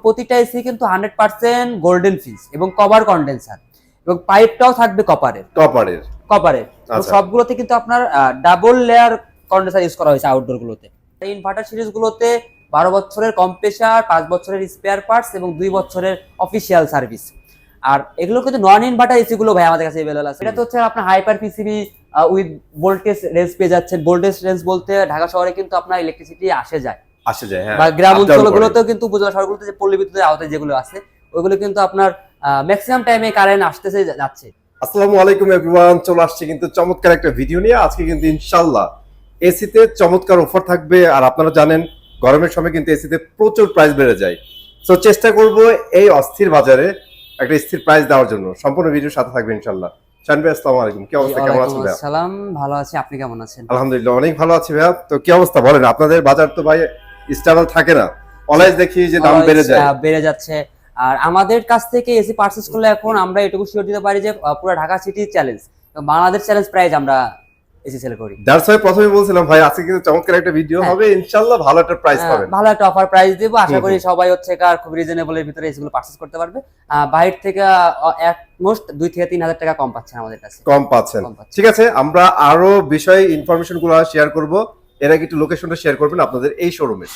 প্রতিটা এসি কিন্তু 100% গোল্ডেন ফিস এবং কভার কন্ডেন্সার এবং পাইপটাও থাকবে কপারের তো সবগুলোতে কিন্তু আপনার ডাবল লেয়ার কন্ডেন্সার ইউজ করা হয়েছে আউটডোর গুলোতে। ইনভার্টার সিরিজ গুলোতে 12 বছরের কম্প্রেসার, 5 বছরের স্পেয়ার পার্টস এবং 2 বছরের অফিসিয়াল সার্ভিস। আর এগুলো কিন্তু নন ইনভার্টার এসি গুলো ভাই আমাদের কাছে अवेलेबल আছে। এটা তো হচ্ছে আপনার hyper PCB with voltage range পেয়ে যাচ্ছেন। ভোল্টেজ রেঞ্জ বলতে ঢাকা শহরে কিন্তু আপনার ইলেকট্রিসিটি আসে যায়, হ্যাঁ, বা গ্রাম অঞ্চলগুলোতেও কিন্তু উপজেলা শহরগুলোতে যে পল্লী বিদ্যুতের আওতায় যেগুলো আছে ওইগুলো কিন্তু আপনার ম্যাক্সিমাম টাইমে কারেন্ট আসতেছে যাচ্ছে। আসসালামু আলাইকুম এভরিওয়ান, চলে আসছে কিন্তু চমৎকার একটা ভিডিও নিয়ে। আজকে কিন্তু ইনশাআল্লাহ এসিতে চমৎকার অফার থাকবে। আর আপনারা জানেন গরমের সময় কিন্তু এসিতে প্রচুর প্রাইস বেড়ে যায়। সো চেষ্টা করব এই অস্থির বাজারে একটা স্থির প্রাইস দেওয়ার জন্য। সম্পূর্ণ ভিডিওর সাথে থাকবে ইনশাআল্লাহ। শান ভাই আসসালামু আলাইকুম, কি অবস্থা, কেমন আছেন ভাই? আসসালাম, ভালো আছি, আপনি কেমন আছেন? আলহামদুলিল্লাহ অনেক ভালো আছি ভাইয়া। তো কি অবস্থা বলেন, আপনাদের বাজার তো ভাই স্টেবল থাকে না, অলওয়েজ দেখি যে দাম বেড়ে যাচ্ছে। আর আমাদের কাছ থেকে এসি পারচেজ করলে এখন আমরা এটুকু শিওর দিতে পারি যে পুরো Dhaka city challenge, Bangladesh challenge price আমরা এসি সেল করি। দ্যাটস ওয়াই প্রথমে বলছিলাম ভাই আজকে কিন্তু চমৎকার একটা ভিডিও হবে, ইনশাআল্লাহ ভালো একটা প্রাইস পাবেন, ভালো একটা অফার প্রাইস দেব। আশা করি সবাই হচ্ছে কার খুব রিজনেবল এর ভিতরে এসিগুলো পারচেজ করতে পারবে। বাইরে থেকে এট মোস্ট 2 থেকে 3000 টাকা কম পাচ্ছেন আমাদের কাছে, কম পাচ্ছেন। ঠিক আছে, আমরা আরো বিষয় ইনফরমেশন গুলো শেয়ার করব। এর আগে একটু লোকেশনটা শেয়ার করবেন আপনাদের এই শোরুমে।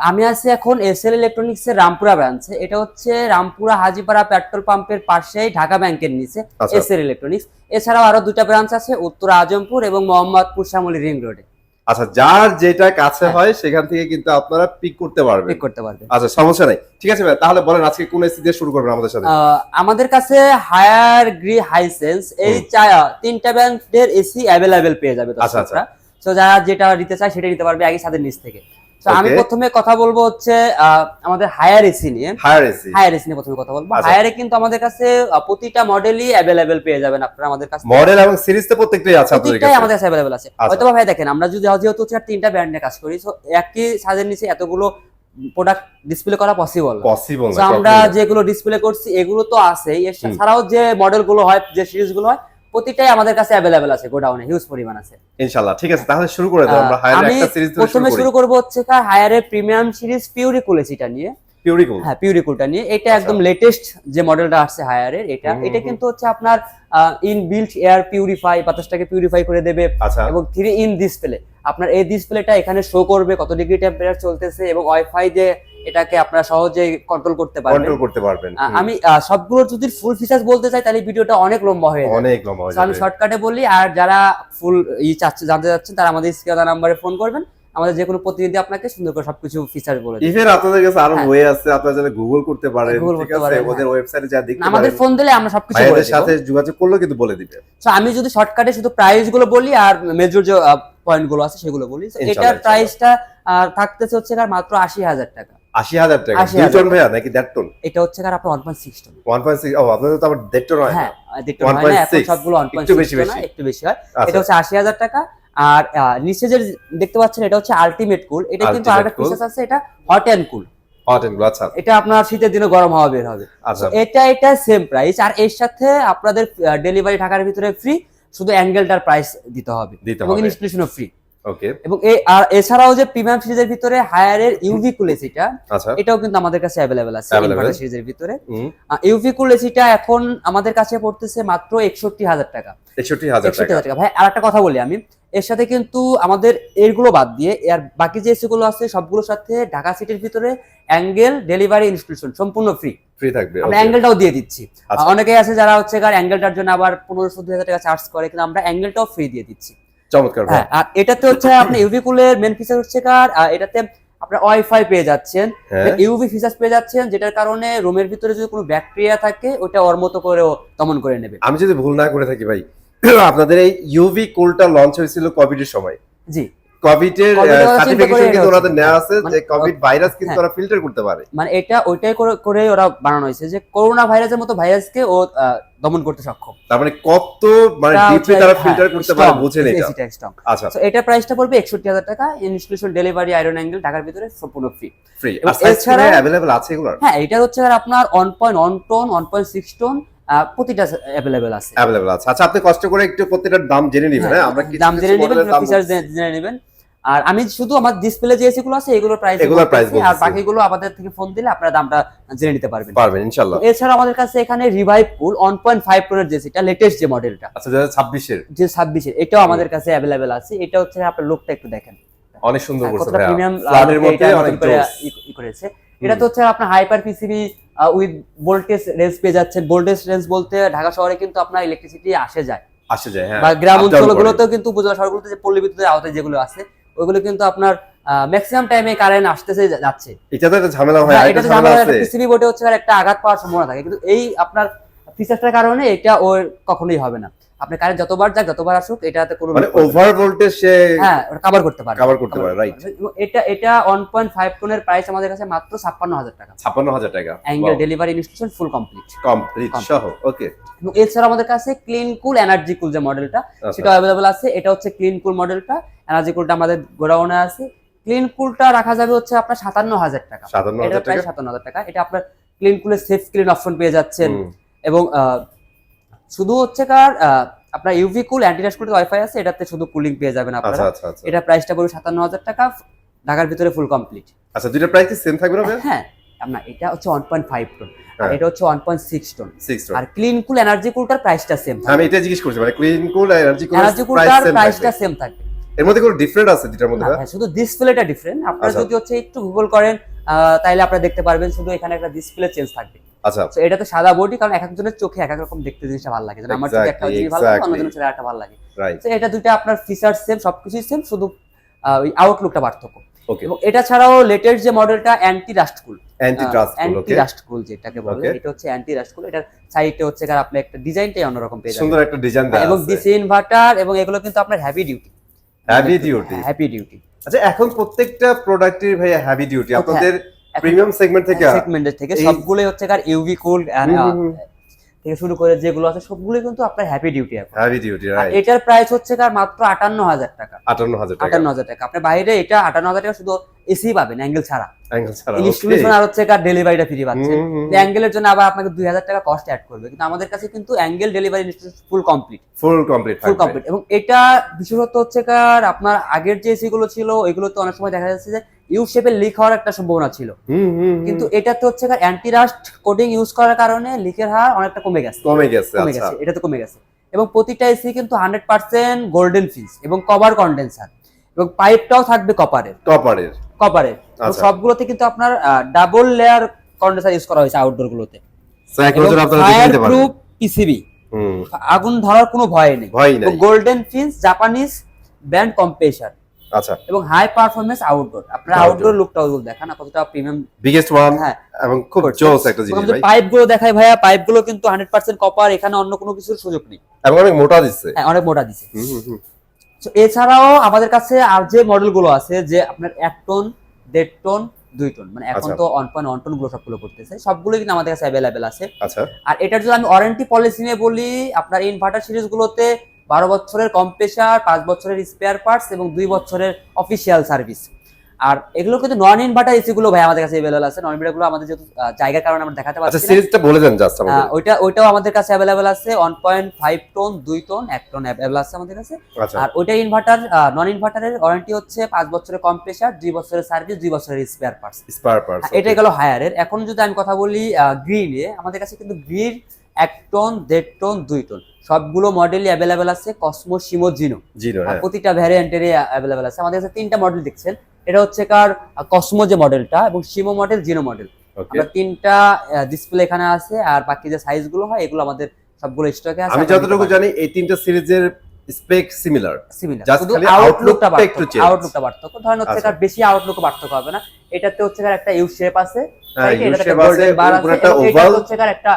আমি আছি এখন এসএল ইলেকট্রনিক্স এর রামপুরা ব্রাঞ্চে। এটা হচ্ছে রামপুরা হাজিপাড়া পেট্রোল পাম্পের পাশেই ঢাকা ব্যাংকের নিচে এসএল ইলেকট্রনিক্স। এছাড়াও আরো দুটো ব্রাঞ্চ আছে, উত্তর আজমপুর এবং মোহাম্মদপুর শ্যামলী রিং রোডে। আচ্ছা, যার যেটা কাছে হয় সেখান থেকে কিন্তু আপনারা পিক করতে পারবেন। আচ্ছা, সমস্যা নাই। ঠিক আছে ভাই, তাহলে বলেন আজকে কোন এসি দিয়ে শুরু করবেন আমাদের সাথে? আমাদের কাছে হায়ার গ্রি, হাইসেন্স এই তিনটা ব্র্যান্ডের এসি अवेलेबल পেয়ে যাবে। আচ্ছা, তো যারা যেটা নিতে চায় সেটা নিতে পারবে আগে ছাদের নিচ থেকে। তো আমি প্রথমে কথা বলবো হচ্ছে আমাদের হায়ার এসি নিয়ে। প্রথমে কথা বলবো। হায়ারে কিন্তু আমাদের কাছে প্রতিটা মডেলই अवेलेबल পেয়ে যাবেন আপনারা আমাদের কাছে। মডেল এবং সিরিজ তো প্রত্যেকটাই আছে আপনাদের কাছে? প্রত্যেকটাই আমাদের কাছে अवेलेबल আছে। হয়তো ভাই দেখেন, আমরা যেহেতু তিনটা ব্র্যান্ডে কাজ করি, সো একই ছাদের নিচে এতগুলো প্রোডাক্ট ডিসপ্লে করা পসিবল না। আমরা যেগুলো ডিসপ্লে করছি এগুলো তো আছেই, এছাড়াও যে মডেলগুলো হয়, যে সিরিজগুলো হয়, প্রতিটাই আমাদের কাছে अवेलेबल আছে, গোডাউনে হিউজ পরিমাণ আছে ইনশাআল্লাহ। ঠিক আছে, তাহলে শুরু করে দাও। আমরা হায়ারের একটা সিরিজ দিয়ে প্রথমে শুরু করব হচ্ছে হায়ারের প্রিমিয়াম সিরিজ পিউরিকুল এসিটা নিয়ে। পিউরিকুলটা নিয়ে, এটা একদম লেটেস্ট যে মডেলটা আসছে হায়ারের, এটা কিন্তু হচ্ছে আপনার ইনবিল্ট এয়ার পিউরিফাই, বাতাসটাকে পিউরিফাই করে দেবে এবং 3 ইন ডিসপ্লে। আপনার এই ডিসপ্লেটা এখানে শো করবে কত ডিগ্রি টেম্পারেচার চলতেছে এবং ওয়াইফাই দিয়ে এটাকে আপনারা সহজেই কন্ট্রোল করতে পারবেন। আমি সবগুলো যদি ফুল ফিচার্স বলতে চাই তাহলে ভিডিওটা অনেক লম্বা হয়ে যাবে। আমি শর্টকাটে বলি, আর যারা ফুল জানতে চাচ্ছেন তারা আমাদের স্ক্রিনে নাম্বারে ফোন করবেন। আমাদের যে কোনো প্রতিনিধি আপনাকে সুন্দর করে সবকিছু ফিচার বলে দেবে। ইভেন আপনাদের কাছে আরো ওয়ে আছে, আপনারা যারা গুগল করতে পারেন, ঠিক আছে, ওদের ওয়েবসাইটে যা দেখতে পারেন। আমাদের ফোন দিলে আমরা সবকিছু বলে দেব, এর সাথে যোগাযোগ করলে কিন্তু বলে দিবে। সো আমি যদি শর্টকাটে শুধু প্রাইস গুলো বলি আর মেজর যে পয়েন্ট গুলো আছে সেগুলো বলি। এটার প্রাইসটা থাকতেছে হচ্ছে মাত্র 80000 টাকা। 80000 টাকা 2 টন ভাইয়া নাকি 1.5 টন? এটা হচ্ছে আপনার 1.6 টন। 1.6? ও, আপনাদের তো আবার 1.5 টন হয় না? হ্যাঁ, 1.5 টন হয় না, এখন সবগুলো 1.6 না, একটু বেশি হয়। এটা হচ্ছে 80000 টাকা। আর নিচে যে দেখতে পাচ্ছেন এটা হচ্ছে আলটিমেট কুল। এটা কিন্তু আরেকটা ফিচার আছে, এটা হট এন্ড কুল। আচ্ছা, এটা আপনার শীতের দিনে গরম হাওয়া বের হবে। আচ্ছা, এটা সেম প্রাইস। আর এর সাথে আপনাদের ডেলিভারি ঢাকার ভিতরে ফ্রি, শুধু অ্যাঙ্গেলটার প্রাইস দিতে হবে এবং ইনস্টলেশনও ফ্রি। ওকে। এবং এছাড়াও যে প্রিমিয়াম সিরিজের ভিতরে হায়ারের ইউভি কুল এসিটা, এটাও কিন্তু আমাদের কাছে अवेलेबल আছে ইনভার্টার সিরিজের ভিতরে। ইউভি কুল এসিটা এখন আমাদের কাছে পড়তেছে মাত্র 61000 টাকা। 61000 টাকা। ভাই আরেকটা কথা বলি আমি, এর সাথে কিন্তু আমাদের এরগুলো বাদ দিয়ে আর বাকি যে এসি গুলো আছে সবগুলোর সাথে ঢাকা সিটির ভিতরে অ্যাঙ্গেল, ডেলিভারি, ইনস্টলেশন সম্পূর্ণ ফ্রি থাকবে। আমরা অ্যাঙ্গেলটাও দিয়ে দিচ্ছি। অনেকেই আছে যারা হচ্ছে অ্যাঙ্গেলটার জন্য আবার 1500-2000 টাকা চার্জ করে, কিন্তু আমরা অ্যাঙ্গেলটাও ফ্রি দিয়ে দিচ্ছি। চমৎকার। হ্যাঁ, আর এটাতে হচ্ছে আপনি ইউভি কুলের মেন ফিচার হচ্ছে এটাতে আপনার ওয়াইফাই পেয়ে যাচ্ছেন, ইউভি ফিচার পেয়ে যাচ্ছেন, যেটার কারণে রুমের ভিতরে যদি কোনো ব্যাকটেরিয়া থাকে ওটা ওর মতো করেও দমন করে নেবে। আমি যদি ভুল না করে থাকি ভাই, আপনাদের এই ইউভি কুলটা লঞ্চ হয়েছিল কোভিড এর সময়। জি, কোভিড এর সার্টিফিকেশন কিন্তু ওনাদের নেওয়া আছে যে কোভিড ভাইরাস কিন্তু ওরা ফিল্টার করতে পারে। মানে এটা ওইটাই করে ওরা বানানো হয়েছে যে করোনা ভাইরাসের মতো ভাইরাসকে ও দমন করতে সক্ষম। তার মানে কত ডিপলি তারা ফিল্টার করতে পারে, বুঝেন এটা। আচ্ছা, সো এটা প্রাইসটা পড়বে 61000 টাকা। ইনস্টলেশন, ডেলিভারি, আয়রন অ্যাঙ্গেল ঢাকার ভিতরে সম্পূর্ণ ফ্রি। আর এছাড়া अवेलेबल আছে এগুলো? হ্যাঁ, এটা হচ্ছে আপনার 1.1 টন, 1.6 টন প্রতিটা अवेलेबल আছে। আচ্ছা, আপনি কষ্ট করে একটু প্রত্যেকটার দাম জেনে নেবেন। হ্যাঁ, আমরা দাম জেনে নেবেন, ফিচার জেনে নেবেন। আর আমি শুধু আমার ডিসপ্লে যে এসি গুলো আছে এগুলোর প্রাইস আর বাকিগুলো আমাদের থেকে ফোন দিলে আপনারা দামটা জেনে নিতে পারবেন ইনশাআল্লাহ। এছাড়া আমাদের কাছে এখানে রিভাইভ কুল 1.5 টনের যে সেটা লেটেস্ট যে মডেলটা, আচ্ছা 2026 এর, যে 26 এর, এটাও আমাদের কাছে अवेलेबल আছে। এটা হচ্ছে আপনার লুকটা একটু দেখেন, অনেক সুন্দর করছে ভাই, প্রিমিয়াম ফ্ল্যাটের মধ্যে অনেক করেছে। এটা তো হচ্ছে আপনার hyper PCB with voltage range পেয়ে যাচ্ছেন। ভোল্টেজ রেঞ্জ বলতে ঢাকা শহরে কিন্তু আপনার ইলেকট্রিসিটি আসে যায়, হ্যাঁ, বা গ্রাম অঞ্চলগুলোতেও কিন্তু উপজেলা শহরগুলোতে যে পল্লী বিদ্যুতের আওতায় যেগুলো আছে ওইগুলো কিন্তু আপনার ম্যাক্সিমাম টাইমে কারেন্ট আসতেছে যাচ্ছে। এটা তো একটা ঝামেলা হয়, এটা ঝামেলা আছে, পিসিবি বোর্ডে হচ্ছে একটা আঘাত পাওয়ার সম্ভাবনা থাকে, কিন্তু এই আপনার ফিচারটার কারণে এটা ওর কখনোই হবে না। আপনি কারেন্ট যতবার যাক যতবার আসুক এটাতে কোনো মানে ওভার ভোল্টেজ সে কভার করতে পারে, রাইট। এটা 1.5 টনের প্রাইস আমাদের কাছে মাত্র 56000 টাকা। 56000 টাকা, angle delivery installation full complete সহ। ওকে। এবং এছাড়া আমাদের কাছে ক্লিন কুল এনার্জি কুল যে মডেলটা সেটা अवेलेबल আছে। এটা হচ্ছে ক্লিন কুল মডেলটা, এনার্জি কুলটা আমাদের গোডাউনে আছে। ক্লিন কুলটা রাখা যাবে হচ্ছে আপনার 57000 টাকা। এটা প্রায় 57000 টাকা। এটা আপনার ক্লিন কুলের সেফ ক্লিন অপশন পেয়ে যাচ্ছেন, এবং শুধু হচ্ছে কার আপনার ইউভি কুল অ্যান্টি রাশ কুল ওয়াইফাই আছে, এটাতে শুধু কুলিং পেয়ে যাবেন আপনারা। এটা প্রাইসটা পড়বে 57000 টাকা, ঢাকার ভিতরে ফুল কমপ্লিট। আচ্ছা, দুইটা প্রাইস কি সেম থাকবে না? হ্যাঁ, আপনার এটা হচ্ছে 1.5 টন আর এটা হচ্ছে 1.6 টন। 6 টন। আর ক্লিন কুল এনার্জি কুলটার প্রাইসটা সেম। আমি এটা জিজ্ঞেস করছি, মানে ক্লিন কুল এনার্জি কুলটার প্রাইসটা সেম থাকবে। এর মধ্যে কোনো ডিফারেন্ট আছে দুটার মধ্যে? হ্যাঁ, শুধু ডিসপ্লেটা ডিফারেন্ট। আপনারা যদি হচ্ছে একটু গুগল করেন তাইলে আপনারা দেখতে পারবেন, শুধু এখানে একটা ডিসপ্লে চেঞ্জ থাকবে। আচ্ছা, তো এটা তো সাদা বডি, কারণ এক একজনের চোখে এক এক রকম দেখতে জিনিসটা ভালো লাগে। আমার চোখে একটা জিনিস ভালো লাগে, অন্যজনের চোখে একটা ভালো লাগে। তো এটা দুটো আপনার ফিচার সেম, সবকিছুই সেম, শুধু ওই আউটলুকটা পার্থক্য। ওকে। এবং এটা ছাড়াও লেটেস্ট যে মডেলটা অ্যান্টি রাস্ট কুল, অ্যান্টি রাস্ট কুল যেটাকে বলে, এটা হচ্ছে অ্যান্টি রাস্ট কুল। এটার সাইডে হচ্ছে কার আপনি একটা ডিজাইনটাই অন্যরকম পেয়ে যাবেন, সুন্দর একটা ডিজাইন দেওয়া আছে, এবং ডিসি ইনভার্টার, এবং এগুলো কিন্তু আপনার হেভি ডিউটি। আচ্ছা, এখন প্রত্যেকটা প্রোডাক্টের ভাই হেভি ডিউটি আপনাদের প্রিমিয়াম সেগমেন্ট থেকে সবগুলোই হচ্ছে কার ইউভি কুল থেকে শুরু করে যেগুলো আছে সবগুলোই কিন্তু আপনার heavy duty. Heavy duty, right. এটার প্রাইস হচ্ছে কার মাত্র 58000 টাকা। 58000 টাকা। আপনি বাইরে এটা 58000 টাকা শুধু এসি পাবেন, অ্যাঙ্গেল ছাড়া। ওকে। ইনস্টলেশন আর হচ্ছে কার ডেলিভারিটা ফ্রি পাচ্ছেন। অ্যাঙ্গেলের জন্য আবার আপনাকে 2000 টাকা কস্ট অ্যাড করবে, কিন্তু আমাদের কাছে কিন্তু angle delivery installation full complete. এবং এটা বিশেষত হচ্ছে কার আপনার আগের যে এসি গুলো ছিল ওইগুলো তো অনেক সময় দেখা যাচ্ছে যে ইউ শেপে লিক হওয়ার একটা সম্ভাবনা ছিল, কিন্তু এটাতে হচ্ছে কার অ্যান্টি রাস্ট কোটিং ইউজ করার কারণে লিকের হার অনেকটা কমে গেছে। আচ্ছা, এটা তো কমে গেছে। এবং প্রতিটা এসি কিন্তু 100% গোল্ডেন ফিস এবং কভার কন্ডেন্সার, এবং পাইপটাও থাকবে কপারের। সবগুলোতে কিন্তু আপনার ডাবল লেয়ার কন্ডেন্সার ইউজ করা হয়েছে আউটডোর গুলোতে। ফায়ারপ্রুফ পিসিবি, আগুন ধরার কোনো ভয় নেই। গোল্ডেন ফিন্স জাপানিজ ব্র্যান্ড কম্প্রেসার, আচ্ছা, এবং হাই পারফরম্যান্স আউটডোর। আপনারা আউটডোর লুকটাও দেখান না কতটা প্রিমিয়াম, বিগেস্ট ওয়ান। হ্যাঁ, এবং খুব জোস একটা জিনিস ভাই। পাইপগুলো দেখাই ভাইয়া, পাইপগুলো কিন্তু 100% কপার, এখানে অন্য কোনো কিছুর সুযোগ নেই, এবং অনেক মোটা দিচ্ছে। হ্যাঁ, অনেক মোটা দিচ্ছে। তো এছাড়াও আমাদের কাছে আর যে মডেলগুলো আছে, যে আপনার 1 টন 1.5 টন 2 টন, মানে এখন তো 1.1 টন গুলো সবগুলো করতেছে, সবগুলো কিন্তু আমাদের কাছে अवेलेबल আছে। আচ্ছা, আর এটার যদি আমি ওয়ারেন্টি পলিসি নিয়ে বলি, আপনার ইনভার্টার সিরিজ গুলোতে 12 বছরের কম্প্রেসার, 5 বছরের স্পেয়ার পার্টস এবং 2 বছরের অফিসিয়াল সার্ভিস। আর এগুলো কিন্তু নন ইনভার্টার এসি গুলো ভাই আমাদের কাছে अवेलेबल আছে। নন ইনভার্টার গুলো আমাদের যেহেতু জায়গার কারণে আমরা দেখাতে পারছি না। আচ্ছা, সিরিজটা বলে দেন জাস্ট আমাদের। ওইটাও আমাদের কাছে अवेलेबल আছে। 1.5 টন 2 টন 1 টন अवेलेबल আছে আমাদের কাছে। আর ওইটা ইনভার্টার, নন ইনভার্টারের ওয়ারেন্টি হচ্ছে 5 বছরের কম্প্রেসার, 2 বছরের সার্ভিস, 2 বছরের স্পেয়ার পার্টস। এটা গেল হায়ারের। এখন যদি আমি কথা বলি গ্রিনে, আমাদের কাছে কিন্তু গ্রিন 1 টন 1.5 টন 2 টন সবগুলো মডেলই अवेलेबल আছে। কসমো, শিমো, জিনো, প্রতিটা ভ্যারিয়েন্টেরই अवेलेबल আছে। আমাদের কাছে 3টা মডেল দেখছেন, এটা হচ্ছে কার কসমো যে মডেলটা, এবং শিমো মডেল, জিনো মডেল। আমরা 3টা ডিসপ্লে এখানে আছে, আর বাকি যে সাইজ গুলো হয় এগুলো আমাদের সবগুলো স্টকে আছে। আমি যতটুকু জানি এই 3টা সিরিজের স্পেক সিমিলার, শুধু আউটলুকটা পার্থক্য। ধরেন হচ্ছে কার বেশি আউটলুক পার্থক্য হবে না। এটাতে হচ্ছে কার একটা ইউ শেপ আছে, এটাতে গোল্ডেন বার আছে, এটা হচ্ছে কার একটা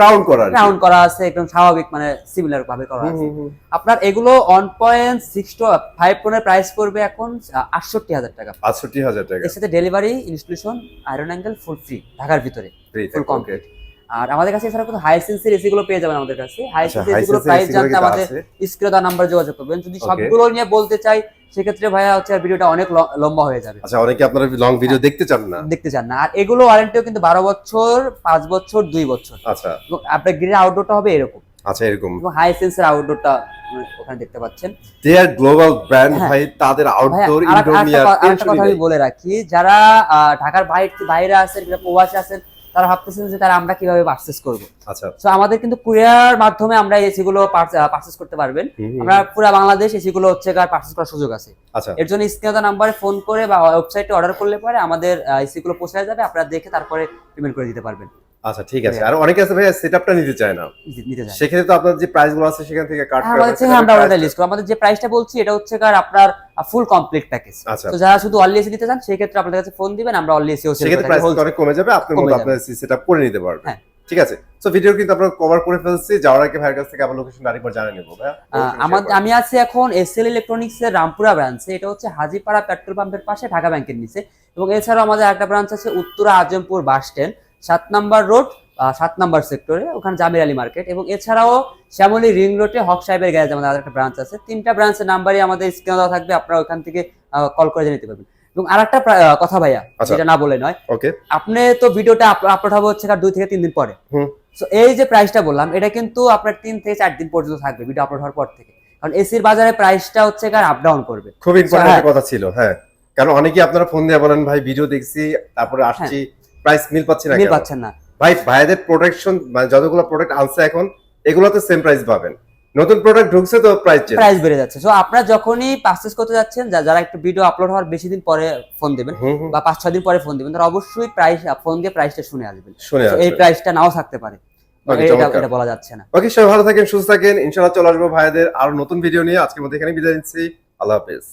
রাউন্ড করা আছে, একদম স্বাভাবিক, মানে সিমিলার ভাবে করা আছে। আপনার এগুলো 1.65 টনের প্রাইস পড়বে এখন 68000 টাকা। এর সাথে delivery, installation, iron angle full free, ঢাকার ভিতরে ফুল কমপ্লিট। আর আমাদের কাছে এছাড়া কিন্তু হাইসেন্সের এসি গুলো পেয়ে যাবেন আমাদের কাছে। হাইসেন্স এসি গুলো প্রাইস জানতে আমাদের স্ক্রিনে দেওয়া নাম্বার যোগাযোগ করবেন। যদি সবগুলো নিয়ে বলতে চাই সেক্ষেত্রে ভাইয়া হচ্ছে ভিডিওটা অনেক লম্বা হয়ে যাবে। আচ্ছা, অনেকে আপনারা লং ভিডিও দেখতে চান না। আর এগুলো ওয়ারেন্টিও কিন্তু 12 বছর, 5 বছর, 2 বছর। আচ্ছা, আপনার গ্রিন আউটডোরটা হবে এরকম। আচ্ছা এরকম এবং হাইসেন্সের আউটডোরটা ওখানে দেখতে পাচ্ছেন। দে আর গ্লোবাল ব্র্যান্ড হ্যাঁ। ভাই, তাদের আউটডোর ভাই, ইনডোর নিয়ে আরেকটা কথা আমি বলে রাখি, যারা ঢাকার বাইরে আছেন কিংবা প্রবাসী আছেন, তারা ভাবতেছেন যে তারা আমরা কিভাবে পারচেজ করব। আচ্ছা তো আমাদের কিন্তু কুরিয়ার মাধ্যমে আমরা এসি গুলো পারচেজ করতে পারবেন। আমরা পুরো বাংলাদেশ এসি গুলো হচ্ছে পারচেজ করার সুযোগ আছে। আচ্ছা এর জন্য স্ক্রিনে নাম্বারে ফোন করে বা ওয়েবসাইটে অর্ডার করলে পরে আমাদের এসি গুলো পৌঁছে যাবে, আপনারা দেখে তারপরে পেমেন্ট করে দিতে পারবেন। আচ্ছা ঠিক আছে। আর অনেকে আছে ভাই সেটআপটা নিতে চায় না, নিতে চান সেক্ষেত্রে তো আপনার যে প্রাইস গুলো আছে সেখান থেকে কাট করে আমরা ওটা লিস্ট করব। আমাদের যে প্রাইসটা বলছি এটা হচ্ছে আপনার ফুল কমপ্লিট প্যাকেজ। আচ্ছা তো যারা শুধু অনলি এসি নিতে চান সেই ক্ষেত্রে আপনাদের কাছে ফোন দিবেন, আমরা অনলি এসিও সেল সেক্ষেত্রে প্রাইস অনেক কমে যাবে, আপনার মতো আপনার সেটআপ করে নিতে পারবেন। হ্যাঁ ঠিক আছে। সো ভিডিও কিন্তু আমরা কভার করে ফেলছি, যাওয়ার আগে ভাইয়ের কাছ থেকে আবার লোকেশন আরেকবার জানিয়ে নেব। ভাই আমি আছি এখন এসএল ইলেকট্রনিক্স এর রামপুরা ব্রাঞ্চে, এটা হচ্ছে হাজীপাড়া পেট্রোল পাম্পের পাশে ঢাকা ব্যাংকের নিচে। এবং এছাড়াও আমাদের একটা ব্রাঞ্চ আছে উত্তরা আজমপুর বাস স্ট্যান্ড 7 নম্বর রোড 7 নম্বর সেক্টরে, ওখানে জামির আলী মার্কেট। এবং এছাড়াও শ্যামলী রিং রোডে হক সাহেবের গ্যারেজ আমাদের আরেকটা ব্রাঞ্চ আছে। 3টা ব্রাঞ্চের নাম্বারই আমাদের স্ক্রিনে দেওয়া থাকবে, আপনারা ওখান থেকে কল করে জেনে নিতে পারবেন। এবং আরেকটা কথা ভাইয়া, যেটা না বলে নয়, ওকে আপনি তো ভিডিওটা আপলোড হবে হচ্ছে 2 থেকে 3 দিন পরে। সো এই যে প্রাইসটা বললাম এটা কিন্তু আপনার 3 থেকে 4 দিন পর্যন্ত থাকবে ভিডিও আপলোড হওয়ার পর থেকে, কারণ এসির বাজারে প্রাইসটা হচ্ছে আপ ডাউন করবে। খুব ইম্পর্টেন্ট কথা ছিল। হ্যাঁ, কারণ অনেকেই আপনারা ফোন দিয়ে বলেন ভাই ভিডিও দেখছি তারপরে আসছি প্রাইস মিল পাচ্ছি না, মিল পাচ্ছেন না। ভাই ভাইদের প্রোটেকশন মানে যতগুলো প্রোডাক্ট আনছে এখন এগুলোতে সেম প্রাইস পাবেন, নতুন প্রোডাক্ট ঢুকছে তো প্রাইস বেড়ে যাচ্ছে। সো আপনারা যখনই পারচেজ করতে যাচ্ছেন, যারা একটু ভিডিও আপলোড হওয়ার বেশি দিন পরে ফোন দিবেন বা 5-6 দিন পরে ফোন দিবেন, তারা অবশ্যই ফোন দিয়ে প্রাইসটা শুনে আসবেন। এই প্রাইসটা নাও থাকতে পারে, এটা বলা যাচ্ছে না। ওকে, সবাই ভালো থাকেন, সুস্থ থাকেন, ইনশাআল্লাহ চলে আসবো ভাইদের আরো নতুন ভিডিও নিয়ে। আজকের মতো এখানে বিদায় নিচ্ছি, আল্লাহ হাফেজ।